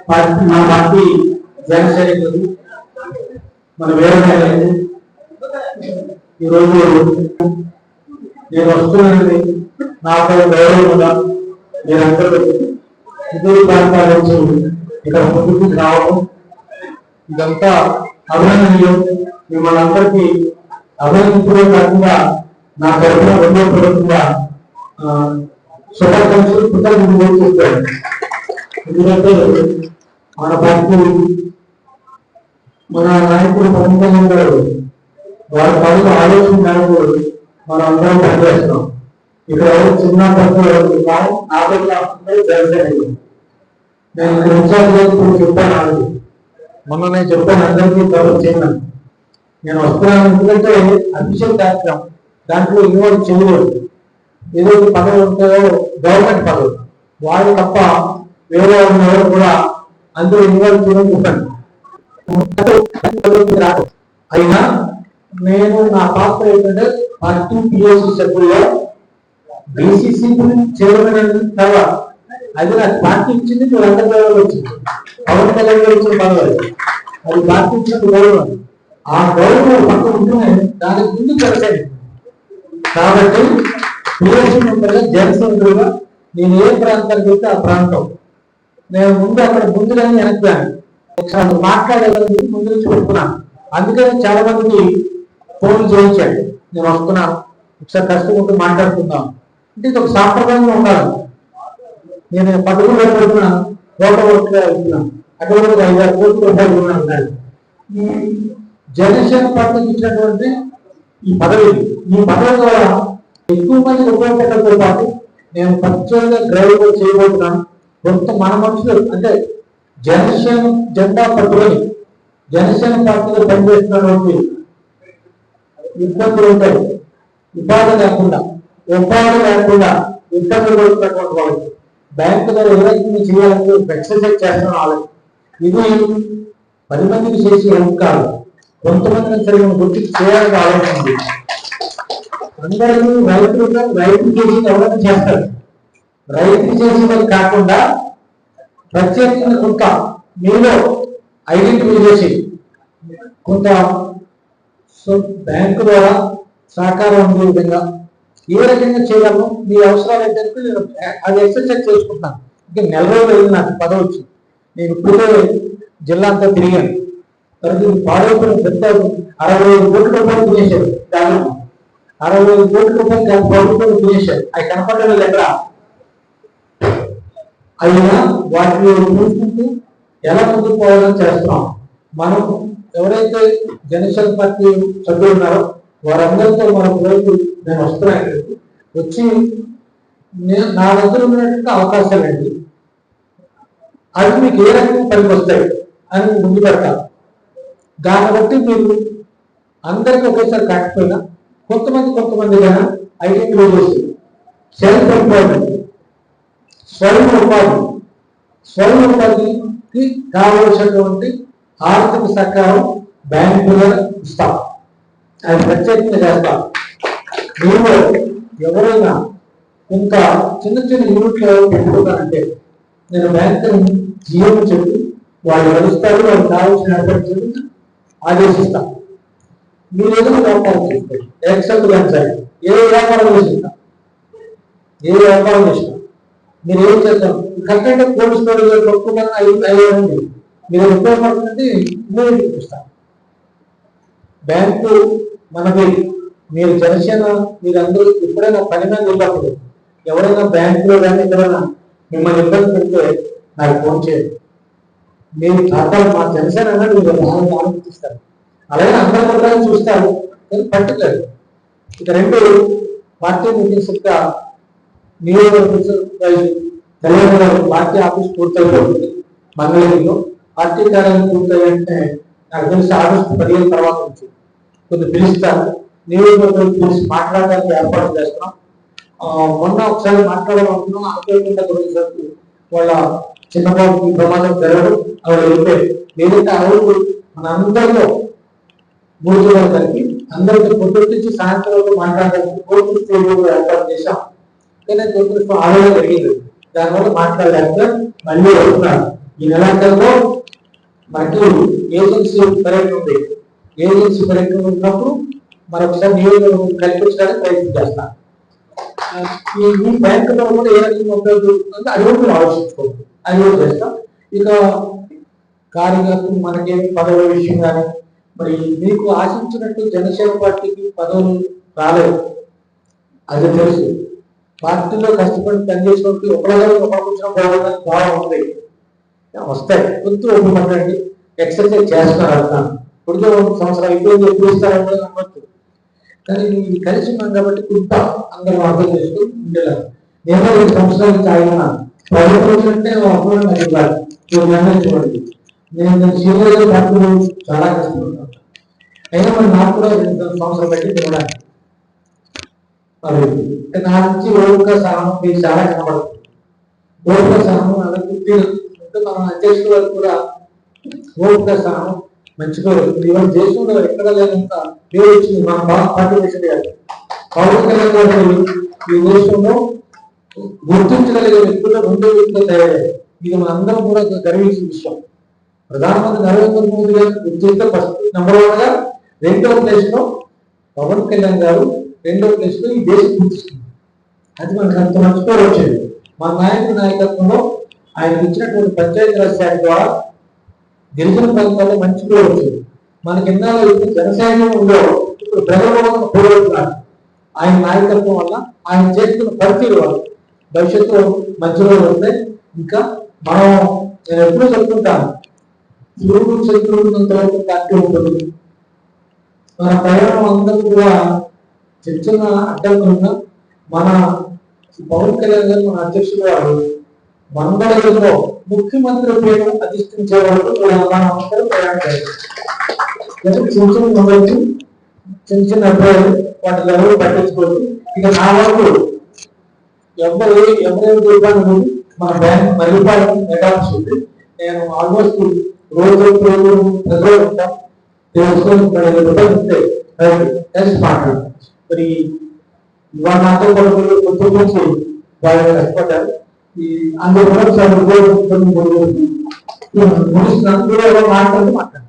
మా పార్టీ జనసైనికులు మన వేరే ఈరోజు నేను వస్తున్నానని నాపై గౌరవంగా మీరందరూ ఇతర ప్రాంతాల నుంచి ఇక్కడ ముందుకు రావడం ఇదంతా అభినందనీయం. మిమ్మల్ని అందరికీ అభినందించడం కాకుండా నా తరఫున హృదయపూర్వకంగా శుభాకాంక్షలు కృతజ్ఞతలు చెప్తాను. ఎందుకంటే మన పార్టీ మన నాయకుడు పవన్ కళ్యాణ్ గారు వారి పనులు ఆలోచన మేరకు మనం అందరం పనిచేస్తున్నాం. ఇక్కడ చిన్న పనులు నేను ఇన్ఛార్జ్ చెప్పాను, మొన్న నేను చెప్పాను అందరికీ కవర్ చేయను. నేను వస్తున్నాను ఎందుకంటే అఫీషియల్ కార్యక్రమం దాంట్లో ఇన్వాల్వ్ చేయలేదు. ఏదో పదవులు ఉంటాయో గవర్నమెంట్ పదవులు వాళ్ళు తప్ప వేరే ఎవరు కూడా అందరూ ఇన్వాల్వ్ చేయడం చెప్పండి. అయినా నేను నా పాత్ర ఏంటంటే పార్టీ పిఎస్సి సభ్యుల్లో బీసీసీ చైర్మన్ తర్వాత అది నాకు పార్టీ ఇచ్చింది. మీరు అందరి వచ్చింది పవన్ కళ్యాణ్ గారు ఇచ్చిన పదవి అది పార్టీ ఇచ్చిన గౌరవం. ఆ గౌరవం పక్కన ఉంటేనే దానికి ముందు కలిసాను. కాబట్టి పిఎస్సి మెంబర్గా జనసేనగా నేను ఏ ప్రాంతానికి వెళ్తే ఆ ప్రాంతం నేను ముందు అక్కడ ముందుగానే వెనక్కి మాట్లాడేదాన్ని ముందు నుంచి పెట్టుకున్నాను. అందుకని చాలా మందికి ఫోన్ చేయించాడు, నేను వస్తున్నాను ఒకసారి కష్టపడి మాట్లాడుకుందాం అంటే ఇది ఒక సాంప్రదాయంగా ఉండాలి. నేను 10 రూపాయలు పెడుతున్నాను, ఓట్గా వెళ్తున్నాను, అక్కడ 5-6 కోట్ల రూపాయలు ఉన్నాను. ఈ జనసేన పార్టీకి ఇచ్చినటువంటి ఈ పదవి ద్వారా ఎక్కువ మంది ఉపయోగపడటంతో పాటు నేను పచ్చగా డ్రైవ్ చేయబోతున్నాను. కొంత మన మనుషులు అంటే జనసేన జెండా పట్టుకొని జనసేన పార్టీలో పనిచేస్తున్నటువంటి ఇబ్బందులు ఉంటాయి. ఉపాధి లేకుండా ఇబ్బందులు పడుతున్నటువంటి వాళ్ళు బ్యాంకు ద్వారా ఏదైతే చేయాలని ఎక్సర్సైజ్ చేస్తున్న వాళ్ళు ఇది 10 మందికి చేసి హెల్ప్ కాదు, కొంతమందిని సరిగ్గా గుర్తించి చేయాలని ఆలోచన ఉంది. అందరికీ రైతు చేసి ఎవరైనా చేస్తారు. రైతు చేసేది కాకుండా ప్రత్యేకంగా కొంత మీలో ఐడెంటిఫై చేసి కొంత బ్యాంకు ద్వారా సహకారం అందే విధంగా ఏ రకంగా చేయగలను మీ అవసరాలు ఏంటంటే నేను అది ఎక్సర్సైజ్ చేసుకుంటున్నాను. ఇంకా నెల రోజులు వెళ్ళి నాకు పదవి వచ్చింది. నేను ఇప్పుడే జిల్లా అంతా తిరిగాను. తర్వాత పాడైపోయిన పెద్ద 65 కోట్ల రూపాయలు తినేశారు. దాని 65 కోట్ల రూపాయలు ప్రభుత్వం తినేశారు. అవి కనపడలేదు ఎక్కడ. అయినా వాటిని చూసుకుంటూ ఎలా ముందుకు పోవాలని చేస్తున్నాం. మనం ఎవరైతే జనసేన పార్టీ సభ్యులు ఉన్నారో వారందరితో మన రోజు నేను వస్తున్నాను. వచ్చి నా దగ్గర ఉన్నటువంటి అవకాశాలు ఏంటి, అవి మీకు ఏ రకంగా పనికి వస్తాయి అని ముందు పెడతాను. దాన్ని బట్టి మీరు అందరికీ ఒకేసారి కాకపోయినా కొంతమందిగా ఐడెంటిఫై చేసి సెల్ఫ్ ఎంప్లాయ్మెంట్ స్వయం ఉపాధికి కావలసినటువంటి ఆర్థిక సహకారం బ్యాంకులో ఇస్తాం. అది ప్రత్యేకంగా చేస్తాం. మీరు ఎవరైనా ఇంకా చిన్న యూనిట్లు పెట్టుకున్నారంటే నేను బ్యాంకు జీఎం చెప్పి వాళ్ళు కలుస్తారు, వాళ్ళు కావాల్సిన ఏర్పాటు చెప్పి ఆదేశిస్తాం. మీరు ఏదైనా వ్యాపారం చేస్తారు ఎక్సెప్ట్ వెబ్సైట్ ఏ వ్యాపారం చేసిస్తాం మీరు ఏం చేస్తాం కరెక్ట్గా కోల్డ్ స్టోరేజ్ తక్కువ అయ్యండి మీరు ఉపయోగపడుతుంది చూపిస్తాం. బ్యాంకు మనకి మీరు జనసేన మీరందరూ ఎప్పుడైనా పని మీద వెళ్ళినప్పుడు ఎవరైనా బ్యాంకులో కానీ ఎవరైనా మిమ్మల్ని ఇబ్బంది పెడితే నాకు ఫోన్ చేయండి. మీరు ఖాతాలు మా జనసేన అన్నది మీరు ఆలోచిస్తారు. అలాగే అందరి మొత్తాన్ని చూస్తారు పట్టుకోలేదు. ఇక 2 పార్టీ మీటింగ్స్ యొక్క నియోజకవర్గ తెలంగాణ పార్టీ ఆఫీస్ పూర్తయిపోతుంది. మంగళగిరిలో పార్టీ కార్యాలయం పూర్తయ్యంటే నాకు తెలిసి ఆగస్టు 15 తర్వాత నుంచి కొన్ని పిలుస్తారు. నియోజకవర్గం పిలిచి మాట్లాడడానికి ఏర్పాటు చేస్తున్నాం. మొన్న ఒకసారి మాట్లాడాలనుకున్నాం, అనుకోకుండా కొన్నిసార్లు వాళ్ళ చిన్నబాబుకి ప్రమాదం జరగడం ఆవిడ వెళ్ళిపోయి ఏదైతే ఆవిడ మన అందరిలో 3 రోజులు కలిపి అందరికీ పొద్దున్నుంచి సాయంత్రం వరకు మాట్లాడడానికి కోర్టు స్టేడియంలో ఏర్పాటు చేశాం. కానీ కోర్టు ఆలోచన జరిగింది. దానివల్ల మాట్లాడలేక మళ్ళీ వస్తున్నారు. ఈ నెలాఖరులో మనకి ఏజెన్సీ పర్యటన ఉంది. ఏజెన్సీ పర్యటన ఉన్నప్పుడు మరొకసారి నియోజకవర్గం కల్పించడానికి ప్రయత్నం చేస్తాం. ఈ బ్యాంకులో కూడా ఏ రకంగా ఉపయోగపడుతుందో అది కూడా ఆలోచించుకోవచ్చు, అది కూడా చేస్తాం. ఇక కార్యకర్తలు మనకి పదవుల విషయం కానీ, మరి మీకు ఆశించినట్టు జనసేన పార్టీకి పదవులు రాలేదు, అది తెలుసు. పార్టీలో కష్టపడి పనిచేసినప్పుడు ఒకరికొచ్చిన భావం ఉంది, వస్తాయి. కొంచెం ఒప్పుకుంటారండి, ఎక్సర్సైజ్ చేస్తున్నారు అంటున్నాను. ఇప్పుడు 1 సంవత్సరం అయిపోయింది, ఎప్పుడు ఇస్తారని నమ్మచ్చు. కానీ ఇది కలిసి ఉన్నాం కాబట్టి కొంత అందరూ అర్థం చేస్తూ ఉండేలా. నేను 2 సంవత్సరాల నుంచి ఆయన ప్రభుత్వం అంటే అప్పుడు నాకు ఇవ్వాలి నిర్ణయించుకోండి. నేను సీనియర్ పార్టీలో చాలా కష్టపడతాను. అయినా మరి నాకు కూడా 2 సంవత్సరాలు బట్టి తినడానికి నా నుంచి ఓపిక సహనం మీకు చాలా కనబడుతుంది. ఓపిక సహనం అలా గుర్తి మన అధ్యక్షుల వరకు కూడా ఓపిక సహనం మంచి పేరు. ఇవాళ దేశంలో ఎక్కడ లేనంత పేరు వచ్చింది మన పార్టీ ప్రెసిడెంట్ పవన్ కళ్యాణ్ గారు. ఈ దేశంలో గుర్తించగలిగే వ్యక్తులు 2 వ్యక్తులు తయారయ్యారు. ఇది మనందరం కూడా గర్వించిన విషయం. ప్రధానమంత్రి నరేంద్ర మోదీ గారు గుర్తిస్తే ఫస్ట్ నెంబర్ 1 గా, 2వ ప్లేస్ లో పవన్ కళ్యాణ్ గారు, 2వ ప్లేస్ లో ఈ దేశం గుర్తిస్తుంది. అది మనకు అంత మంచి పేరు వచ్చేది. మన నాయకుడి నాయకత్వంలో ఆయనకు ఇచ్చినటువంటి పంచాయతీరాజ్ శాఖ ద్వారా గిరిజన ప్రాంతాల్లో మంచి పేరు వచ్చింది. మనకి ఎన్నాళ్ళు ఇప్పుడు జనసేన ఉండేవారు, ఇప్పుడు ప్రజలు పోరాడుతున్నారు. ఆయన నాయకత్వం వల్ల, ఆయన చేస్తున్న పనితీరు వల్ల భవిష్యత్తులో మంచి రోజులు వస్తాయి. ఇంకా మనం నేను ఎప్పుడూ చెప్తుంటాను, శివుడు శత్రువున్నంత వరకు పార్టీ ఉంటుంది. మన ప్రయాణం అందరూ కూడా చిన్న అడ్డంకులున్నా మన పవన్ కళ్యాణ్ గారు మన అధ్యక్షుడు వారు మంగళగిరిలో ముఖ్యమంత్రి పేరు అధిష్ఠించే వరకు ప్రయాణం చేయాలి. చిన్న చిన్న అభిప్రాయాలు వాటి ఎవరు పట్టించుకోవచ్చు. ఇక నా వరకు ఎవరైనా చెప్పాను మన బ్యాంక్ మరిపాలన మెగాల్సి ఉంది. నేను ఆల్మోస్ట్ రోజు ప్రజలు ఉంటాం, తెలుసుకొని కలిసి మాట్లాడు. మరి ఇవాళ నాతో పాటు కొంచెం నుంచి బాగా కష్టపడ్డారు. ఈ అందులో ముగిస్తున్నాను. మాట్లాడుతూ మాట్లాడారు.